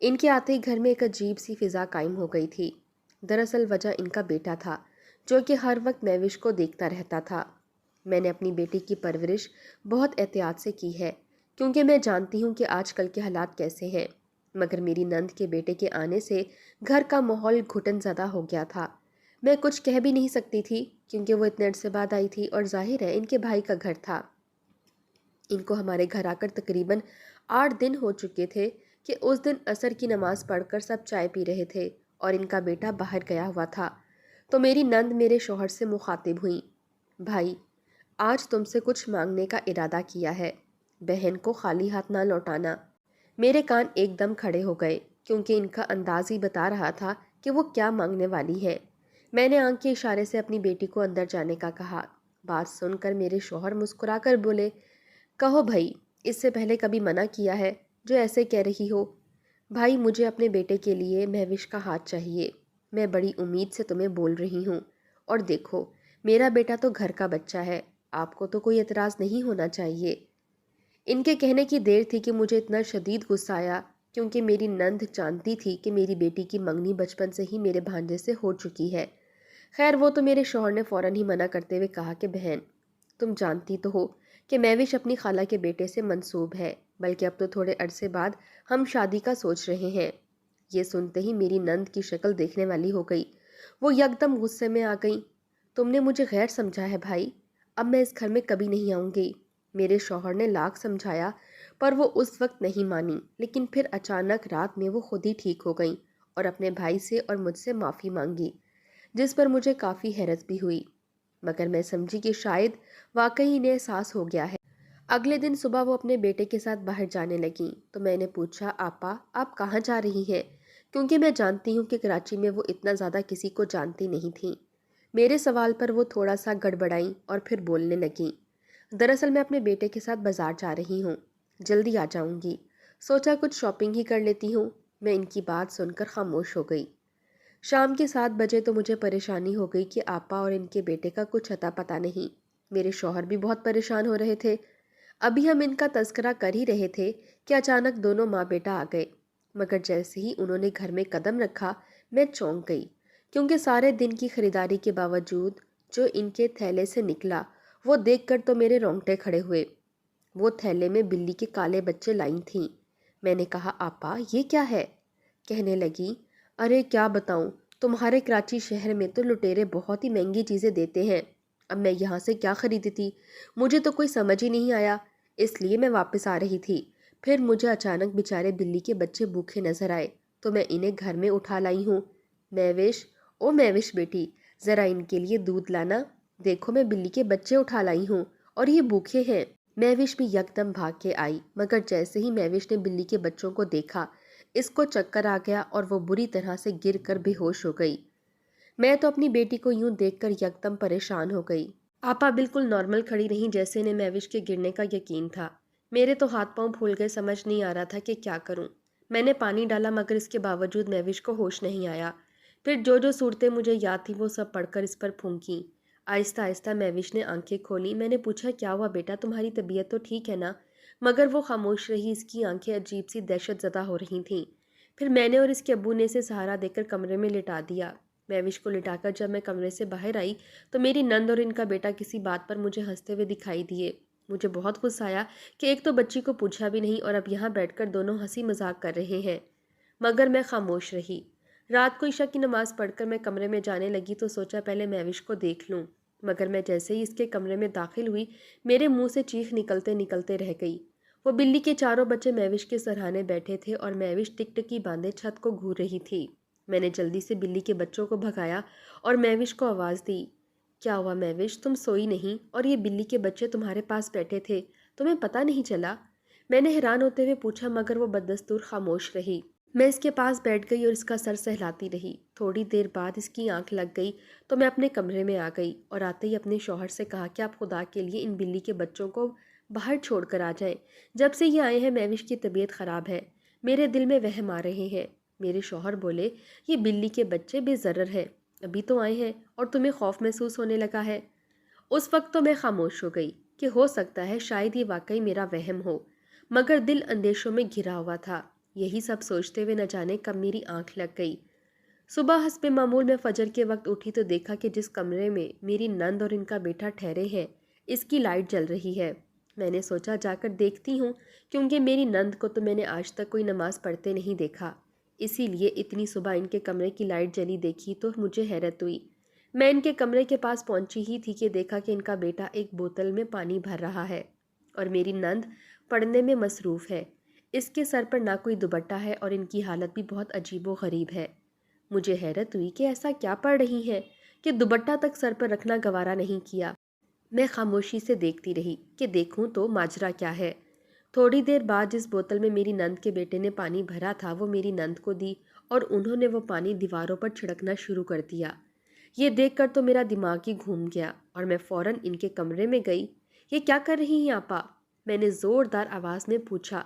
ان کے آتے ہی گھر میں ایک عجیب سی فضا قائم ہو گئی تھی۔ دراصل وجہ ان کا بیٹا تھا، جو کہ ہر وقت مہوش کو دیکھتا رہتا تھا۔ میں نے اپنی بیٹی کی پرورش بہت احتیاط سے کی ہے، کیونکہ میں جانتی ہوں کہ آج کل کے حالات کیسے ہیں، مگر میری نند کے بیٹے کے آنے سے گھر کا ماحول گھٹن زدہ ہو گیا تھا۔ میں کچھ کہہ بھی نہیں سکتی تھی، کیونکہ وہ اتنے عرصے بعد آئی تھی اور ظاہر ہے ان کے بھائی کا گھر تھا۔ ان کو ہمارے گھر آ کر تقریباً 8 دن ہو چکے تھے کہ اس دن عصر کی نماز پڑھ کر سب چائے پی رہے تھے اور ان کا بیٹا باہر گیا ہوا تھا، تو میری نند میرے شوہر سے مخاطب ہوئی، بھائی آج تم سے کچھ مانگنے کا ارادہ کیا ہے، بہن کو خالی ہاتھ نہ لوٹانا۔ میرے کان ایک دم کھڑے ہو گئے، کیونکہ ان کا انداز ہی بتا رہا تھا کہ وہ کیا مانگنے والی ہے۔ میں نے آنکھ کے اشارے سے اپنی بیٹی کو اندر جانے کا کہا۔ بات سن کر میرے شوہر مسکرا کر بولے، کہو بھائی، اس سے پہلے کبھی منع کیا ہے جو ایسے کہہ رہی ہو؟ بھائی مجھے اپنے بیٹے کے لیے مہوش کا ہاتھ چاہیے، میں بڑی امید سے تمہیں بول رہی ہوں، اور دیکھو میرا بیٹا تو گھر کا بچہ ہے، آپ کو تو کوئی اعتراض نہیں ہونا چاہیے۔ ان کے کہنے کی دیر تھی کہ مجھے اتنا شدید غصہ آیا، کیونکہ میری نند جانتی تھی کہ میری بیٹی کی منگنی بچپن سے ہی میرے بھانجے سے ہو چکی ہے۔ خیر وہ تو میرے شوہر نے فوراً ہی منع کرتے ہوئے کہا کہ بہن تم جانتی تو ہو کہ مہوش اپنی خالہ کے بیٹے سے منسوب ہے، بلکہ اب تو تھوڑے عرصے بعد ہم شادی کا سوچ رہے ہیں۔ یہ سنتے ہی میری نند کی شکل دیکھنے والی ہو گئی، وہ یکدم غصے میں آ گئی، تم نے مجھے غیر سمجھا ہے بھائی، اب میں اس گھر میں کبھی نہیں آؤں گی۔ میرے شوہر نے لاکھ سمجھایا پر وہ اس وقت نہیں مانی، لیکن پھر اچانک رات میں وہ خود ہی ٹھیک ہو گئیں اور اپنے بھائی سے اور مجھ سے معافی مانگی، جس پر مجھے کافی حیرت بھی ہوئی، مگر میں سمجھی کہ شاید واقعی انہیں احساس ہو گیا ہے۔ اگلے دن صبح وہ اپنے بیٹے کے ساتھ باہر جانے لگیں تو میں نے پوچھا، آپا آپ کہاں جا رہی ہیں؟ کیونکہ میں جانتی ہوں کہ کراچی میں وہ اتنا زیادہ کسی کو جانتی نہیں تھیں۔ میرے سوال پر وہ تھوڑا سا گڑبڑائیں اور پھر بولنے لگیں، دراصل میں اپنے بیٹے کے ساتھ بازار جا رہی ہوں، جلدی آ جاؤں گی، سوچا کچھ شاپنگ ہی کر لیتی ہوں۔ میں ان کی بات سن کر خاموش ہو گئی۔ شام کے 7 بجے تو مجھے پریشانی ہو گئی کہ آپا اور ان کے بیٹے کا کچھ اتا پتہ نہیں۔ میرے شوہر بھی بہت پریشان ہو رہے تھے۔ ابھی ہم ان کا تذکرہ کر ہی رہے تھے کہ اچانک دونوں ماں بیٹا آ گئے، مگر جیسے ہی انہوں نے گھر میں قدم رکھا میں چونک گئی، کیونکہ سارے دن کی خریداری کے باوجود جو ان کے تھیلے سے نکلا وہ دیکھ کر تو میرے رونگٹے کھڑے ہوئے۔ وہ تھیلے میں بلی کے کالے بچے لائی تھیں۔ میں نے کہا، آپا یہ کیا ہے؟ کہنے لگی، ارے کیا بتاؤں، تمہارے کراچی شہر میں تو لٹیرے بہت ہی مہنگی چیزیں دیتے ہیں، اب میں یہاں سے کیا خریدتی، مجھے تو کوئی سمجھ ہی نہیں آیا، اس لیے میں واپس آ رہی تھی۔ پھر مجھے اچانک بیچارے بلی کے بچے بھوکے نظر آئے تو میں انہیں گھر میں اٹھا لائی ہوں۔ مہوش، او مہوش بیٹی، ذرا ان کے لیے دودھ لانا، دیکھو میں بلی کے بچے اٹھا لائی ہوں اور یہ بھوکے ہیں۔ مہوش بھی یکدم بھاگ کے آئی، مگر جیسے ہی مہوش نے بلی کے بچوں کو دیکھا اس کو چکر آ گیا اور وہ بری طرح سے گر کر بے ہوش ہو گئی۔ میں تو اپنی بیٹی کو یوں دیکھ کر یکدم پریشان ہو گئی۔ آپا بالکل نارمل کھڑی رہیں جیسے انہیں مہوش کے گرنے کا یقین تھا۔ میرے تو ہاتھ پاؤں پھول گئے، سمجھ نہیں آ رہا تھا کہ کیا کروں۔ میں نے پانی ڈالا مگر اس کے باوجود مہوش کو ہوش نہیں آیا۔ پھر جو جو صورتیں مجھے یاد تھیں وہ سب پڑھ کر اس پر پھونکیں۔ آہستہ آہستہ مہوش نے آنکھیں کھولیں۔ میں نے پوچھا، کیا ہوا بیٹا، تمہاری طبیعت تو ٹھیک ہے نا؟ مگر وہ خاموش رہی، اس کی آنکھیں عجیب سی دہشت زدہ ہو رہی تھیں۔ پھر میں نے اور اس کے ابو نے اسے سہارا دے کر کمرے میں لٹا دیا۔ مہوش کو لٹا کر جب میں کمرے سے باہر آئی تو میری نند اور ان کا بیٹا کسی بات پر مجھے ہنستے ہوئے دکھائی دیے۔ مجھے بہت غصہ آیا کہ ایک تو بچی کو پوچھا بھی نہیں اور اب یہاں بیٹھ کر دونوں ہنسی مذاق کر رہے ہیں، مگر میں خاموش رہی۔ رات کو عشاء کی نماز پڑھ کر میں کمرے میں جانے لگی تو سوچا پہلے مہوش کو دیکھ لوں، مگر میں جیسے ہی اس کے کمرے میں داخل ہوئی میرے منہ سے چیخ نکلتے نکلتے رہ گئی۔ وہ بلی کے چاروں بچے مہوش کے سرہانے بیٹھے تھے اور مہوش ٹک ٹکی باندھے چھت کو گھور رہی تھی۔ میں نے جلدی سے بلی کے بچوں کو بھگایا اور مہوش کو آواز دی، کیا ہوا مہوش، تم سوئی نہیں اور یہ بلی کے بچے تمہارے پاس بیٹھے تھے، تمہیں پتہ نہیں چلا؟ میں نے حیران ہوتے ہوئے پوچھا، مگر وہ بددستور خاموش رہی۔ میں اس کے پاس بیٹھ گئی اور اس کا سر سہلاتی رہی۔ تھوڑی دیر بعد اس کی آنکھ لگ گئی تو میں اپنے کمرے میں آ گئی اور آتے ہی اپنے شوہر سے کہا کہ آپ خدا کے لیے ان بلی کے بچوں کو باہر چھوڑ کر آ جائیں، جب سے یہ آئے ہیں مہوش کی طبیعت خراب ہے، میرے دل میں وہم آ رہے ہیں۔ میرے شوہر بولے، یہ بلی کے بچے بے ضرر ہیں، ابھی تو آئے ہیں اور تمہیں خوف محسوس ہونے لگا ہے۔ اس وقت تو میں خاموش ہو گئی کہ ہو سکتا ہے شاید یہ واقعی میرا وہم ہو، مگر دل اندیشوں میں گھرا ہوا تھا۔ یہی سب سوچتے ہوئے نہ جانے کب میری آنکھ لگ گئی۔ صبح حسب معمول میں فجر کے وقت اٹھی تو دیکھا کہ جس کمرے میں میری نند اور ان کا بیٹا ٹھہرے ہیں اس کی لائٹ جل رہی ہے۔ میں نے سوچا جا کر دیکھتی ہوں، کیونکہ میری نند کو تو میں نے آج تک کوئی نماز پڑھتے نہیں دیکھا، اسی لیے اتنی صبح ان کے کمرے کی لائٹ جلی دیکھی تو مجھے حیرت ہوئی۔ میں ان کے کمرے کے پاس پہنچی ہی تھی کہ دیکھا کہ ان کا بیٹا ایک بوتل میں پانی بھر رہا ہے اور میری نند پڑھنے میں مصروف ہے۔ اس کے سر پر نہ کوئی دوپٹہ ہے اور ان کی حالت بھی بہت عجیب و غریب ہے۔ مجھے حیرت ہوئی کہ ایسا کیا پڑھ رہی ہیں کہ دوپٹہ تک سر پر رکھنا گوارا نہیں کیا۔ میں خاموشی سے دیکھتی رہی کہ دیکھوں تو ماجرا کیا ہے۔ تھوڑی دیر بعد جس بوتل میں میری نند کے بیٹے نے پانی بھرا تھا وہ میری نند کو دی اور انہوں نے وہ پانی دیواروں پر چھڑکنا شروع کر دیا۔ یہ دیکھ کر تو میرا دماغ ہی گھوم گیا اور میں فوراً ان کے کمرے میں گئی۔ یہ کیا کر رہی ہیں آپا؟ میں نے زوردار آواز میں پوچھا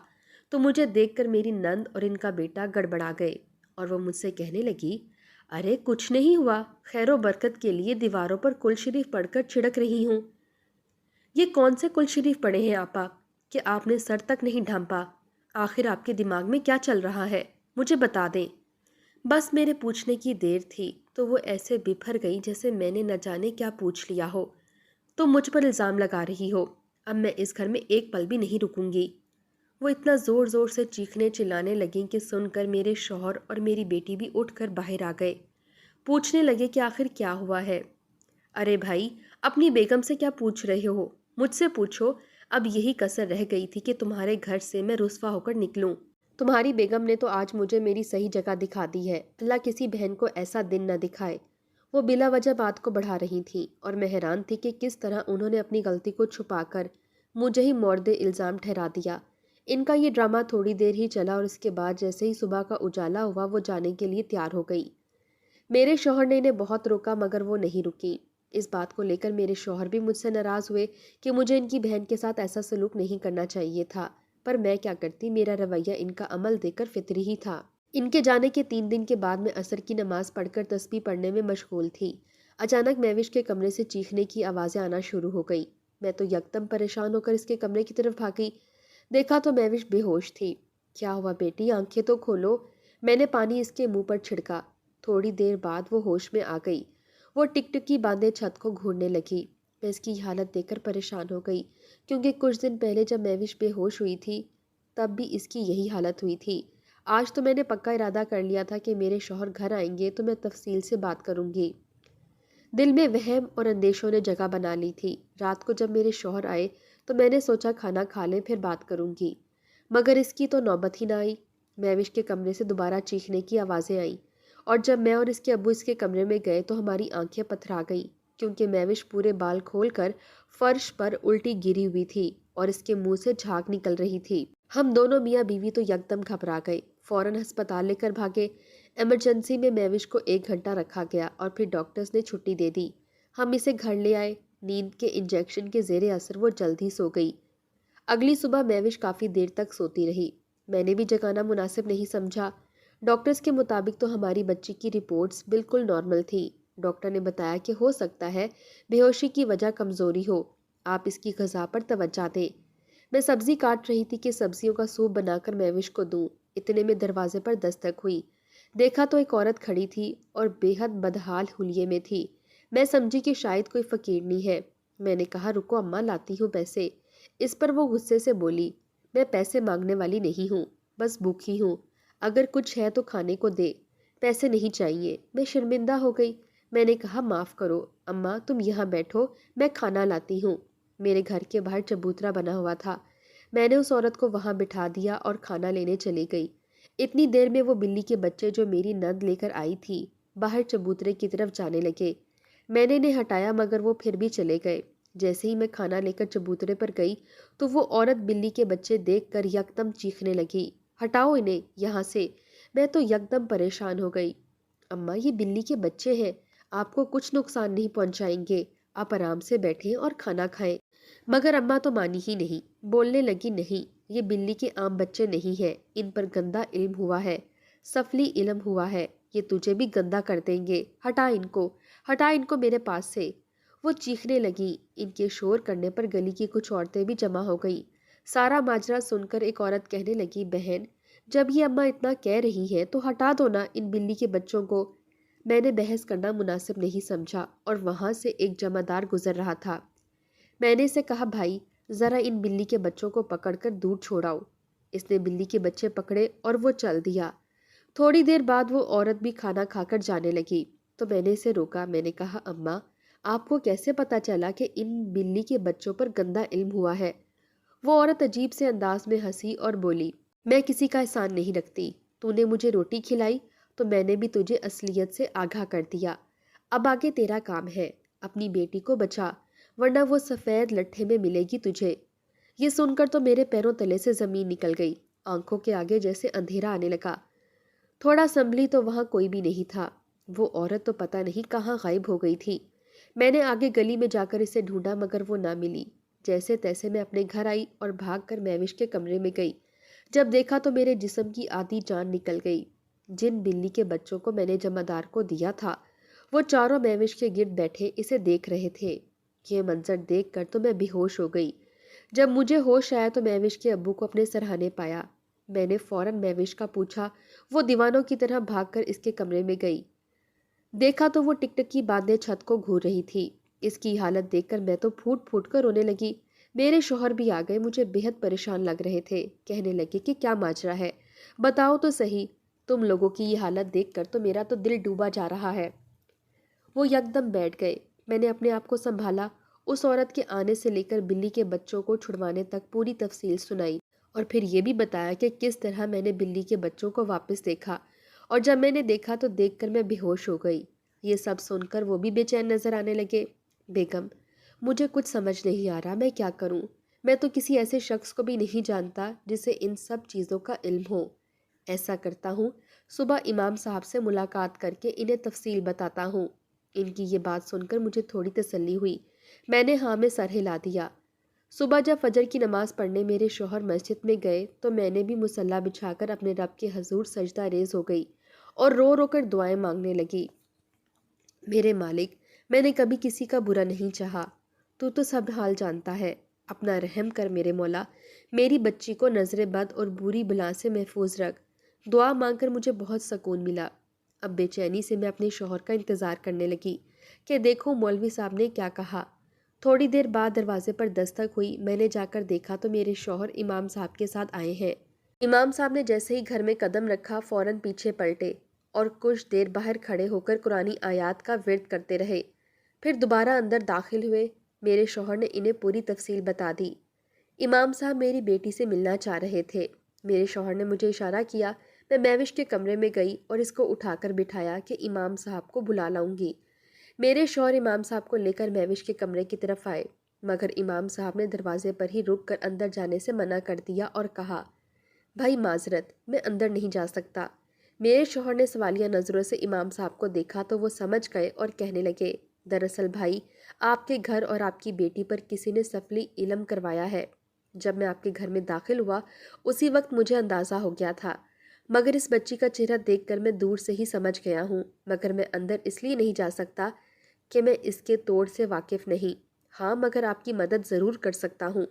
تو مجھے دیکھ کر میری نند اور ان کا بیٹا گڑبڑا گئے اور وہ مجھ سے کہنے لگی، ارے کچھ نہیں ہوا، خیر و برکت کے لیے دیواروں پر کل شریف پڑھ کر چھڑک رہی ہوں۔ یہ کون سے کل شریف پڑھے ہیں آپا کہ آپ نے سر تک نہیں ڈھانپا؟ آخر آپ کے دماغ میں کیا چل رہا ہے؟ مجھے بتا دیں۔ بس میرے پوچھنے کی دیر تھی تو وہ ایسے بپھر گئی جیسے میں نے نہ جانے کیا پوچھ لیا ہو۔ تم مجھ پر الزام لگا رہی ہو، اب میں اس گھر میں ایک پل بھی نہیں رکوں گی۔ وہ اتنا زور زور سے چیخنے چلانے لگیں کہ سن کر میرے شوہر اور میری بیٹی بھی اٹھ کر باہر آ گئے۔ پوچھنے لگے کہ آخر کیا ہوا ہے۔ ارے بھائی، اپنی بیگم سے کیا پوچھ رہے ہو؟ مجھ سے پوچھو۔ اب یہی کسر رہ گئی تھی کہ تمہارے گھر سے میں رسوا ہو کر نکلوں۔ تمہاری بیگم نے تو آج مجھے میری صحیح جگہ دکھا دی ہے، اللہ کسی بہن کو ایسا دن نہ دکھائے۔ وہ بلا وجہ بات کو بڑھا رہی تھیں اور میں حیران تھی کہ کس طرح انہوں نے اپنی غلطی کو چھپا کر مجھے ہی مورد الزام ٹھہرا دیا۔ ان کا یہ ڈرامہ تھوڑی دیر ہی چلا اور اس کے بعد جیسے ہی صبح کا اجالا ہوا وہ جانے کے لیے تیار ہو گئی۔ میرے شوہر نے انہیں بہت روکا مگر وہ نہیں رکی۔ اس بات کو لے کر میرے شوہر بھی مجھ سے ناراض ہوئے کہ مجھے ان کی بہن کے ساتھ ایسا سلوک نہیں کرنا چاہیے تھا، پر میں کیا کرتی، میرا رویہ ان کا عمل دیکھ کر فطری ہی تھا۔ ان کے جانے کے 3 دن کے بعد میں عصر کی نماز پڑھ کر تسبیح پڑھنے میں مشغول تھی۔ اچانک مہوش کے کمرے سے چیخنے کی آوازیں آنا شروع ہو گئی۔ میں تو یکدم پریشان ہو کر اس کے کمرے کی طرف بھاگی۔ دیکھا تو مہوش بے ہوش تھی۔ کیا ہوا بیٹی، آنکھیں تو کھولو۔ میں نے پانی اس کے منہ پر چھڑکا۔ تھوڑی دیر بعد وہ ہوش میں آ گئی۔ وہ ٹکٹکی باندھے چھت کو گھورنے لگی۔ میں اس کی حالت دیکھ کر پریشان ہو گئی، کیونکہ کچھ دن پہلے جب مہوش بے ہوش ہوئی تھی تب بھی اس کی یہی حالت ہوئی تھی۔ آج تو میں نے پکا ارادہ کر لیا تھا کہ میرے شوہر گھر آئیں گے تو میں تفصیل سے بات کروں گی۔ دل میں وہم اور اندیشوں نے جگہ بنا لی تھی۔ رات کو جب میرے شوہر آئے تو میں نے سوچا کھانا کھا لیں پھر بات کروں گی، مگر اس کی تو نوبت ہی نہ آئی۔ مہوش کے کمرے سے دوبارہ چیخنے کی آوازیں آئیں اور جب میں اور اس کے ابو اس کے کمرے میں گئے تو ہماری آنکھیں پتھرا گئیں، کیونکہ مہوش پورے بال کھول کر فرش پر الٹی گری ہوئی تھی اور اس کے منہ سے جھاگ نکل رہی تھی۔ ہم دونوں میاں بیوی تو یکدم گھبرا گئے، فوراً ہسپتال لے کر بھاگے۔ ایمرجنسی میں مہوش کو 1 گھنٹہ رکھا گیا اور پھر ڈاکٹرز نے چھٹی دے دی۔ ہم اسے گھر لے آئے۔ نیند کے انجیکشن کے زیر اثر وہ جلد ہی سو گئی۔ اگلی صبح مہوش کافی دیر تک سوتی رہی۔ میں نے بھی جگانا مناسب نہیں سمجھا۔ ڈاکٹرز کے مطابق تو ہماری بچی کی رپورٹس بالکل نارمل تھیں۔ ڈاکٹر نے بتایا کہ ہو سکتا ہے بے ہوشی کی وجہ کمزوری ہو، آپ اس کی غذا پر توجہ دیں۔ میں سبزی کاٹ رہی تھی کہ سبزیوں کا سوپ بنا کر مہوش کو دوں، اتنے میں دروازے پر دستک ہوئی۔ دیکھا تو ایک عورت کھڑی تھی اور بے حد بدحال حلیے میں تھی۔ میں سمجھی کہ شاید کوئی فقیرنی ہے۔ میں نے کہا رکو اماں، لاتی ہوں پیسے۔ اس پر وہ غصے سے بولی، میں پیسے مانگنے والی نہیں ہوں، بس بھوکھی ہوں، اگر کچھ ہے تو کھانے کو دے، پیسے نہیں چاہیے۔ میں شرمندہ ہو گئی۔ میں نے کہا معاف کرو اماں، تم یہاں بیٹھو، میں کھانا لاتی ہوں۔ میرے گھر کے باہر چبوترا بنا ہوا تھا۔ میں نے اس عورت کو وہاں بٹھا دیا اور کھانا لینے چلی گئی۔ اتنی دیر میں وہ بلی کے بچے جو میری نند لے کر آئی تھی باہر چبوترے کی طرف جانے لگے۔ میں نے انہیں ہٹایا مگر وہ پھر بھی چلے گئے۔ جیسے ہی میں کھانا لے کر چبوترے پر گئی تو وہ عورت بلی کے بچے دیکھ کر یکدم چیخنے لگی، ہٹاؤ انہیں یہاں سے۔ میں تو یکدم پریشان ہو گئی۔ اماں، یہ بلی کے بچے ہیں، آپ کو کچھ نقصان نہیں پہنچائیں گے، آپ آرام سے بیٹھیں اور کھانا کھائیں۔ مگر اماں تو مانی ہی نہیں، بولنے لگی نہیں، یہ بلی کے عام بچے نہیں ہیں، ان پر گندا علم ہوا ہے، سفلی علم ہوا ہے، یہ تجھے بھی گندا کر دیں گے، ہٹا ان کو، ہٹا ان کو میرے پاس سے۔ وہ چیخنے لگیں۔ ان کے شور کرنے پر گلی کی کچھ عورتیں بھی جمع ہو گئیں۔ سارا ماجرا سن کر ایک عورت کہنے لگی، بہن جب یہ اماں اتنا کہہ رہی ہیں تو ہٹا دو نا ان بلی کے بچوں کو۔ میں نے بحث کرنا مناسب نہیں سمجھا اور وہاں سے ایک جمعدار گزر رہا تھا۔ میں نے اسے کہا بھائی ذرا ان بلی کے بچوں کو پکڑ کر دور چھوڑاؤ۔ اس نے بلی کے بچے پکڑے اور وہ چل دیا۔ تھوڑی دیر بعد وہ عورت بھی کھانا کھا کر جانے لگی تو میں نے اسے روکا۔ میں نے کہا اماں آپ کو کیسے پتا چلا کہ ان بلی کے بچوں پر گندا علم ہوا ہے؟ وہ عورت عجیب سے انداز میں ہنسی اور بولی میں کسی کا احسان نہیں رکھتی، تو نے مجھے روٹی کھلائی تو میں نے بھی تجھے اصلیت سے آگاہ کر دیا۔ اب آگے تیرا کام ہے، اپنی بیٹی کو بچا ورنہ وہ سفید لٹھے میں ملے گی تجھے۔ یہ سن کر تو میرے پیروں تلے سے زمین نکل گئی، آنکھوں کے آگے جیسے اندھیرا آنے لگا۔ تھوڑا سنبھلی تو وہاں کوئی بھی نہیں تھا، وہ عورت تو پتہ نہیں کہاں غائب ہو گئی تھی۔ میں نے آگے گلی میں جا کر اسے ڈھونڈا مگر وہ نہ ملی۔ جیسے تیسے میں اپنے گھر آئی اور بھاگ کر مہوش کے کمرے میں گئی۔ جب دیکھا تو میرے جسم کی آدھی جان نکل گئی۔ جن بلی کے بچوں کو میں نے جمعدار کو دیا تھا وہ چاروں مہوش کے گرد بیٹھے اسے دیکھ رہے تھے۔ یہ منظر دیکھ کر تو میں بے ہوش ہو گئی۔ جب مجھے ہوش آیا تو مہوش کے ابو کو اپنے سرہانے پایا۔ میں نے فوراً مہوش کا پوچھا، وہ دیوانوں کی طرح بھاگ کر اس کے کمرے میں گئی۔ دیکھا تو وہ ٹکٹکی باندھے چھت کو گھور رہی تھی۔ اس کی حالت دیکھ کر میں تو پھوٹ پھوٹ کر رونے لگی۔ میرے شوہر بھی آ گئے، مجھے بےحد پریشان لگ رہے تھے۔ کہنے لگے کہ کیا ماجرا ہے، بتاؤ تو صحیح، تم لوگوں کی یہ حالت دیکھ کر تو میرا تو دل ڈوبا جا رہا ہے۔ وہ یکدم بیٹھ گئے۔ میں نے اپنے آپ کو سنبھالا، اس عورت کے آنے سے لے کر بلی کے بچوں کو چھڑوانے تک پوری تفصیل سنائی اور پھر یہ بھی بتایا کہ کس طرح میں نے بلی کے بچوں کو واپس دیکھا، اور جب میں نے دیکھا تو دیکھ کر میں بے ہوش ہو گئی۔ یہ سب سن کر وہ بھی بے چین نظر آنے لگے۔ بیگم مجھے کچھ سمجھ نہیں آ رہا، میں کیا کروں؟ میں تو کسی ایسے شخص کو بھی نہیں جانتا جسے ان سب چیزوں کا علم ہو۔ ایسا کرتا ہوں صبح امام صاحب سے ملاقات کر کے انہیں تفصیل بتاتا ہوں۔ ان کی یہ بات سن کر مجھے تھوڑی تسلی ہوئی۔ میں نے ہاں میں سر ہلا دیا۔ صبح جب فجر کی نماز پڑھنے میرے شوہر مسجد میں گئے تو میں نے بھی مصلی بچھا کر اپنے رب کے حضور سجدہ ریز ہو گئی اور رو رو کر دعائیں مانگنے لگی۔ میرے مالک، میں نے کبھی کسی کا برا نہیں چاہا، تو سب حال جانتا ہے، اپنا رحم کر میرے مولا، میری بچی کو نظر بد اور بری بلا سے محفوظ رکھ۔ دعا مانگ کر مجھے بہت سکون ملا۔ اب بے چینی سے میں اپنے شوہر کا انتظار کرنے لگی کہ دیکھوں مولوی صاحب نے کیا کہا۔ تھوڑی دیر بعد دروازے پر دستک ہوئی۔ میں نے جا کر دیکھا تو میرے شوہر امام صاحب کے ساتھ آئے ہیں۔ امام صاحب نے جیسے ہی گھر میں قدم رکھا فوراً پیچھے پلٹے اور کچھ دیر باہر کھڑے ہو کر قرآنی آیات کا ورد کرتے رہے، پھر دوبارہ اندر داخل ہوئے۔ میرے شوہر نے انہیں پوری تفصیل بتا دی۔ امام صاحب میری بیٹی سے ملنا چاہ رہے تھے۔ میرے شوہر نے مجھے اشارہ کیا۔ میں مہوش کے کمرے میں گئی اور اس کو اٹھا کر بٹھایا کہ امام صاحب کو بلا لاؤں گی۔ میرے شوہر امام صاحب کو لے کر مہوش کے کمرے کی طرف آئے مگر امام صاحب نے دروازے پر ہی رک کر اندر جانے سے منع کر دیا اور کہا بھائی معذرت، میں اندر نہیں جا سکتا۔ میرے شوہر نے سوالیہ نظروں سے امام صاحب کو دیکھا تو وہ سمجھ گئے اور کہنے لگے دراصل بھائی آپ کے گھر اور آپ کی بیٹی پر کسی نے سفلی علم کروایا ہے۔ جب میں آپ کے گھر میں داخل ہوا اسی وقت مجھے اندازہ ہو گیا تھا، مگر اس بچی کا چہرہ دیکھ کر میں دور سے ہی سمجھ گیا ہوں، مگر میں اندر اس لیے نہیں جا سکتا کہ میں اس کے توڑ سے واقف نہیں۔ ہاں مگر آپ کی مدد ضرور کر سکتا ہوں۔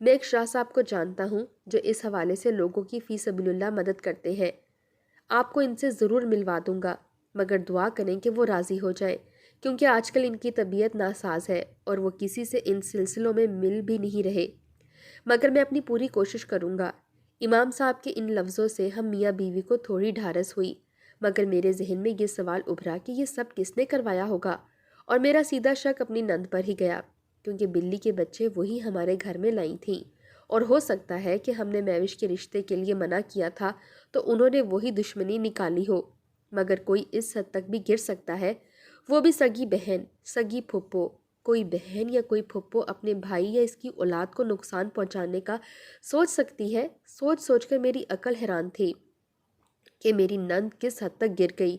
میں ایک شاہ صاحب کو جانتا ہوں جو اس حوالے سے لوگوں کی فی سبیل اللہ مدد کرتے ہیں، آپ کو ان سے ضرور ملوا دوں گا، مگر دعا کریں کہ وہ راضی ہو جائیں کیونکہ آج کل ان کی طبیعت ناساز ہے اور وہ کسی سے ان سلسلوں میں مل بھی نہیں رہے، مگر میں اپنی پوری کوشش کروں گا۔ امام صاحب کے ان لفظوں سے ہم میاں بیوی کو تھوڑی ڈھارس ہوئی، مگر میرے ذہن میں یہ سوال ابھرا کہ یہ سب کس نے کروایا ہوگا، اور میرا سیدھا شک اپنی نند پر ہی گیا کیونکہ بلی کے بچے وہی ہمارے گھر میں لائی تھیں، اور ہو سکتا ہے کہ ہم نے مہوش کے رشتے کے لیے منع کیا تھا تو انہوں نے وہی دشمنی نکالی ہو، مگر کوئی اس حد تک بھی گر سکتا ہے، وہ بھی سگی بہن، سگی پھپھو۔ کوئی بہن یا کوئی پھپھو اپنے بھائی یا اس کی اولاد کو نقصان پہنچانے کا سوچ سکتی ہے؟ سوچ سوچ کر میری عقل حیران تھی کہ میری نند کس حد تک گر گئی۔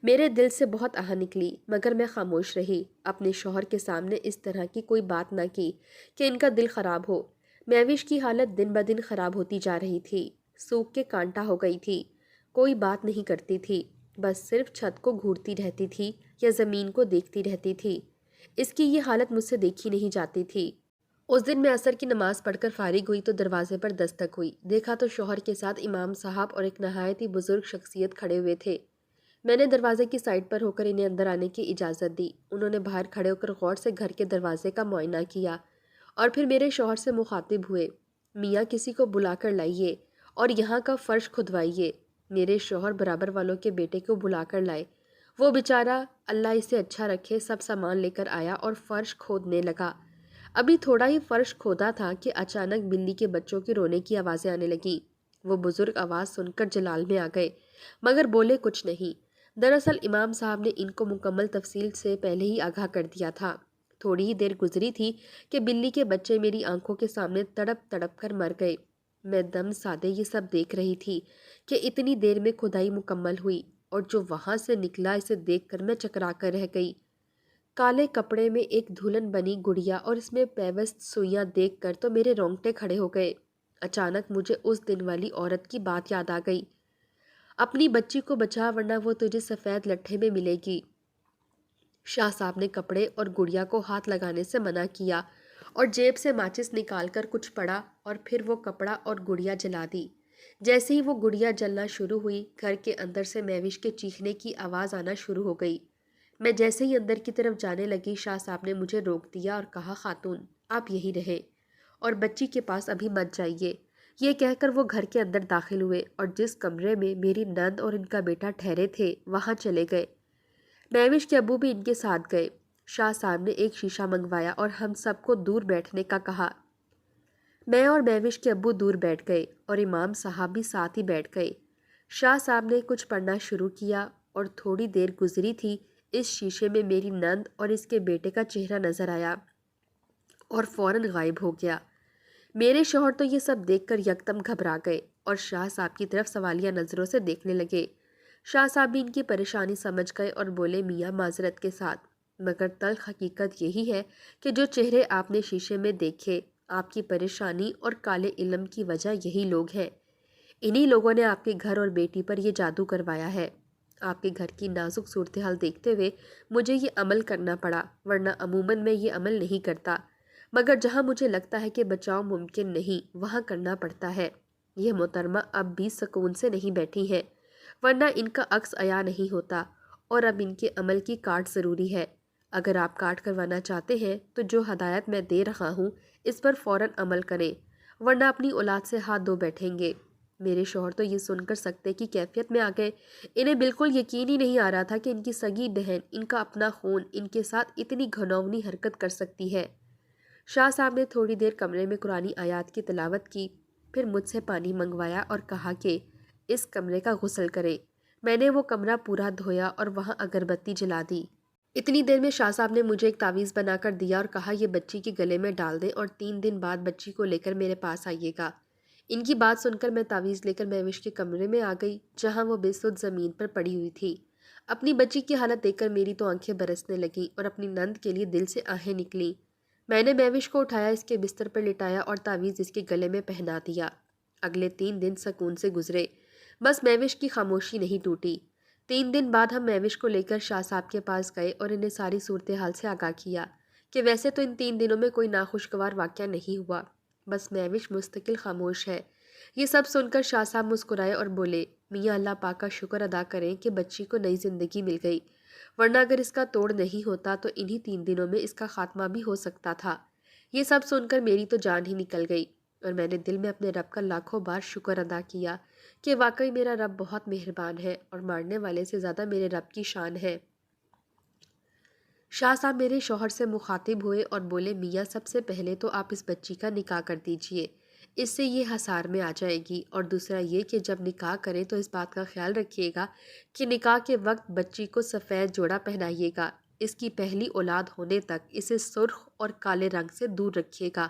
میرے دل سے بہت آہ نکلی مگر میں خاموش رہی، اپنے شوہر کے سامنے اس طرح کی کوئی بات نہ کی کہ ان کا دل خراب ہو۔ مہوش کی حالت دن بدن خراب ہوتی جا رہی تھی، سوکھ کے کانٹا ہو گئی تھی، کوئی بات نہیں کرتی تھی، بس صرف چھت کو گھورتی رہتی تھی یا زمین کو دیکھتی رہتی تھی۔ اس کی یہ حالت مجھ سے دیکھی نہیں جاتی تھی۔ اس دن میں عصر کی نماز پڑھ کر فارغ ہوئی تو دروازے پر دستک ہوئی۔ دیکھا تو شوہر کے ساتھ امام صاحب اور ایک نہایت ہی بزرگ شخصیت کھڑے ہوئے تھے۔ میں نے دروازے کی سائڈ پر ہو کر انہیں اندر آنے کی اجازت دی۔ انہوں نے باہر کھڑے ہو کر غور سے گھر کے دروازے کا معائنہ کیا اور پھر میرے شوہر سے مخاطب ہوئے، میاں کسی کو بلا کر لائیے اور یہاں کا فرش کھدوائیے۔ میرے شوہر برابر والوں کے بیٹے کو بلا کر لائے۔ وہ بیچارہ، اللہ اسے اچھا رکھے، سب سامان لے کر آیا اور فرش کھودنے لگا۔ ابھی تھوڑا ہی فرش کھودا تھا کہ اچانک بلی کے بچوں کی رونے کی آوازیں آنے لگیں۔ وہ بزرگ آواز سن کر جلال میں آ گئے، مگر بولے کچھ نہیں۔ دراصل امام صاحب نے ان کو مکمل تفصیل سے پہلے ہی آگاہ کر دیا تھا۔ تھوڑی ہی دیر گزری تھی کہ بلی کے بچے میری آنکھوں کے سامنے تڑپ تڑپ کر مر گئے۔ میں دم سادے یہ سب دیکھ رہی تھی کہ اتنی دیر میں کھدائی مکمل ہوئی، اور جو وہاں سے نکلا اسے دیکھ کر میں چکرا کر رہ گئی۔ کالے کپڑے میں ایک دلہن بنی گڑیا اور اس میں پیوست سوئیاں دیکھ کر تو میرے رونگٹے کھڑے ہو گئے۔ اچانک مجھے اس دن والی عورت کی بات یاد آ گئی، اپنی بچی کو بچا ورنہ وہ تجھے سفید لٹھے میں ملے گی۔ شاہ صاحب نے کپڑے اور گڑیا کو ہاتھ لگانے سے منع کیا اور جیب سے ماچس نکال کر کچھ پڑا اور پھر وہ کپڑا اور گڑیا جلا دی۔ جیسے ہی وہ گڑیا جلنا شروع ہوئی، گھر کے اندر سے مہوش کے چیخنے کی آواز آنا شروع ہو گئی۔ میں جیسے ہی اندر کی طرف جانے لگی، شاہ صاحب نے مجھے روک دیا اور کہا، خاتون آپ یہی رہیں اور بچی کے پاس ابھی مت جائیے۔ یہ کہہ کر وہ گھر کے اندر داخل ہوئے اور جس کمرے میں میری نند اور ان کا بیٹا ٹھہرے تھے وہاں چلے گئے۔ مہوش کے ابو بھی ان کے ساتھ گئے۔ شاہ صاحب نے ایک شیشہ منگوایا اور ہم سب کو دور بیٹھنے کا کہا۔ میں اور مہوش کے ابو دور بیٹھ گئے اور امام صاحب بھی ساتھ ہی بیٹھ گئے۔ شاہ صاحب نے کچھ پڑھنا شروع کیا اور تھوڑی دیر گزری تھی، اس شیشے میں میری نند اور اس کے بیٹے کا چہرہ نظر آیا اور فوراً غائب ہو گیا۔ میرے شوہر تو یہ سب دیکھ کر یکدم گھبرا گئے اور شاہ صاحب کی طرف سوالیہ نظروں سے دیکھنے لگے۔ شاہ صاحب بھی ان کی پریشانی سمجھ گئے اور بولے، میاں معذرت کے ساتھ، مگر تلخ حقیقت یہی ہے کہ جو چہرے آپ نے شیشے میں دیکھے، آپ کی پریشانی اور کالے علم کی وجہ یہی لوگ ہیں۔ انہی لوگوں نے آپ کے گھر اور بیٹی پر یہ جادو کروایا ہے۔ آپ کے گھر کی نازک صورتحال دیکھتے ہوئے مجھے یہ عمل کرنا پڑا، ورنہ عموماً میں یہ عمل نہیں کرتا، مگر جہاں مجھے لگتا ہے کہ بچاؤ ممکن نہیں وہاں کرنا پڑتا ہے۔ یہ محترمہ اب بھی سکون سے نہیں بیٹھی ہیں، ورنہ ان کا عکس عیاں نہیں ہوتا، اور اب ان کے عمل کی کاٹ ضروری ہے۔ اگر آپ کاٹ کروانا چاہتے ہیں تو جو ہدایت میں دے رہا ہوں اس پر فوراً عمل کریں، ورنہ اپنی اولاد سے ہاتھ دھو بیٹھیں گے۔ میرے شوہر تو یہ سن کر سکتے کی کیفیت میں آ گئے۔ انہیں بالکل یقین ہی نہیں آ رہا تھا کہ ان کی سگی بہن، ان کا اپنا خون، ان کے ساتھ اتنی گھناؤنی حرکت کر سکتی ہے۔ شاہ صاحب نے تھوڑی دیر کمرے میں قرآنی آیات کی تلاوت کی، پھر مجھ سے پانی منگوایا اور کہا کہ اس کمرے کا غسل کرے۔ میں نے وہ کمرہ پورا دھویا اور وہاں اگربتی جلا دی۔ اتنی دیر میں شاہ صاحب نے مجھے ایک تعویذ بنا کر دیا اور کہا، یہ بچی کے گلے میں ڈال دیں اور 3 دن بعد بچی کو لے کر میرے پاس آئیے گا۔ ان کی بات سن کر میں تعویذ لے کر مہوش کے کمرے میں آ گئی، جہاں وہ بے سدھ زمین پر پڑی ہوئی تھی۔ اپنی بچی کی حالت دیکھ کر میری تو آنکھیں برسنے لگیں اور اپنی نند کے لیے دل سے آہیں نکلیں۔ میں نے مہوش کو اٹھایا، اس کے بستر پر لٹایا اور تعویذ اس کے گلے میں پہنا دیا۔ اگلے 3 دن سکون سے گزرے، بس مہوش کی خاموشی نہیں ٹوٹی۔ 3 دن بعد ہم مہوش کو لے کر شاہ صاحب کے پاس گئے اور انہیں ساری صورتحال سے آگاہ کیا کہ ویسے تو ان 3 دنوں میں کوئی ناخوشگوار واقعہ نہیں ہوا، بس مہوش مستقل خاموش ہے۔ یہ سب سن کر شاہ صاحب مسکرائے اور بولے، میاں اللہ پاک کا شکر ادا کریں کہ بچی کو نئی زندگی مل گئی، ورنہ اگر اس کا توڑ نہیں ہوتا تو انہی 3 دنوں میں اس کا خاتمہ بھی ہو سکتا تھا۔ یہ سب سن کر میری تو جان ہی نکل گئی اور میں نے دل میں اپنے رب کا لاکھوں بار شکر ادا کیا کہ واقعی میرا رب بہت مہربان ہے اور مارنے والے سے زیادہ میرے رب کی شان ہے۔ شاہ صاحب میرے شوہر سے مخاطب ہوئے اور بولے، میاں سب سے پہلے تو آپ اس بچی کا نکاح کر دیجئے، اس سے یہ حصار میں آ جائے گی، اور دوسرا یہ کہ جب نکاح کریں تو اس بات کا خیال رکھیے گا کہ نکاح کے وقت بچی کو سفید جوڑا پہنائیے گا، اس کی پہلی اولاد ہونے تک اسے سرخ اور کالے رنگ سے دور رکھیے گا،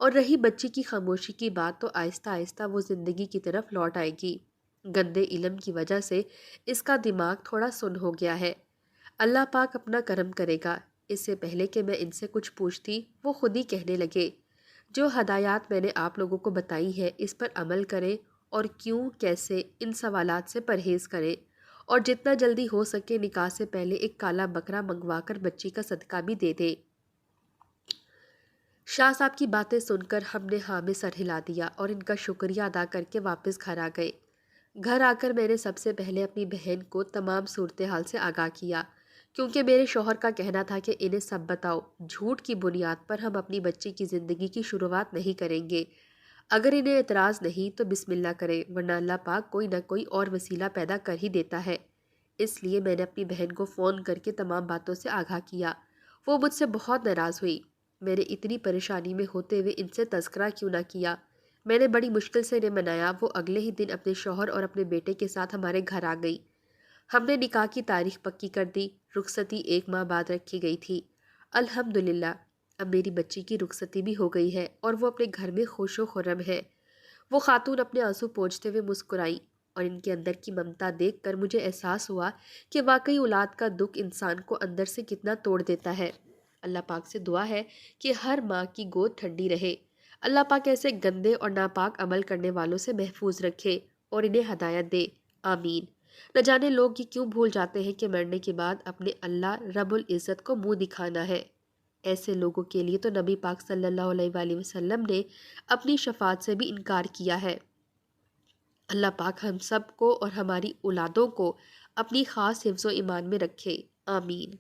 اور رہی بچی کی خاموشی کی بات تو آہستہ آہستہ وہ زندگی کی طرف لوٹ آئے گی۔ گندے علم کی وجہ سے اس کا دماغ تھوڑا سن ہو گیا ہے، اللہ پاک اپنا کرم کرے گا۔ اس سے پہلے کہ میں ان سے کچھ پوچھتی، وہ خود ہی کہنے لگے، جو ہدایات میں نے آپ لوگوں کو بتائی ہیں اس پر عمل کریں، اور کیوں کیسے ان سوالات سے پرہیز کریں، اور جتنا جلدی ہو سکے نکاح سے پہلے ایک کالا بکرا منگوا کر بچی کا صدقہ بھی دے دیں۔ شاہ صاحب کی باتیں سن کر ہم نے ہاں میں سر ہلا دیا اور ان کا شکریہ ادا کر کے واپس گھر آ گئے۔ گھر آ کر میں نے سب سے پہلے اپنی بہن کو تمام صورتحال سے آگاہ کیا، کیونکہ میرے شوہر کا کہنا تھا کہ انہیں سب بتاؤ، جھوٹ کی بنیاد پر ہم اپنی بچی کی زندگی کی شروعات نہیں کریں گے۔ اگر انہیں اعتراض نہیں تو بسم اللہ کریں، ورنہ اللہ پاک کوئی نہ کوئی اور وسیلہ پیدا کر ہی دیتا ہے۔ اس لیے میں نے اپنی بہن کو فون کر کے تمام باتوں سے آگاہ کیا۔ وہ مجھ سے بہت ناراض ہوئی۔ میں نے اتنی پریشانی میں ہوتے ہوئے ان سے تذکرہ کیوں نہ کیا۔ میں نے بڑی مشکل سے انہیں منایا۔ وہ اگلے ہی دن اپنے شوہر اور اپنے بیٹے کے ساتھ ہمارے گھر آ گئی۔ ہم نے نکاح کی تاریخ پکی کر دی۔ رخصتی 1 ماہ بعد رکھی گئی تھی۔ الحمدللہ اب میری بچی کی رخصتی بھی ہو گئی ہے اور وہ اپنے گھر میں خوش و خرم ہے۔ وہ خاتون اپنے آنسو پوچھتے ہوئے مسکرائی اور ان کے اندر کی ممتا دیکھ کر مجھے احساس ہوا کہ واقعی اولاد کا دکھ انسان کو اندر سے کتنا توڑ دیتا ہے۔ اللہ پاک سے دعا ہے کہ ہر ماں کی گود ٹھنڈی رہے۔ اللہ پاک ایسے گندے اور ناپاک عمل کرنے والوں سے محفوظ رکھے اور انہیں ہدایت دے، آمین۔ نہ جانے لوگ یہ کیوں بھول جاتے ہیں کہ مرنے کے بعد اپنے اللہ رب العزت کو منہ دکھانا ہے۔ ایسے لوگوں کے لیے تو نبی پاک صلی اللہ علیہ وآلہ وسلم نے اپنی شفاعت سے بھی انکار کیا ہے۔ اللہ پاک ہم سب کو اور ہماری اولادوں کو اپنی خاص حفظ و ایمان میں رکھے، آمین۔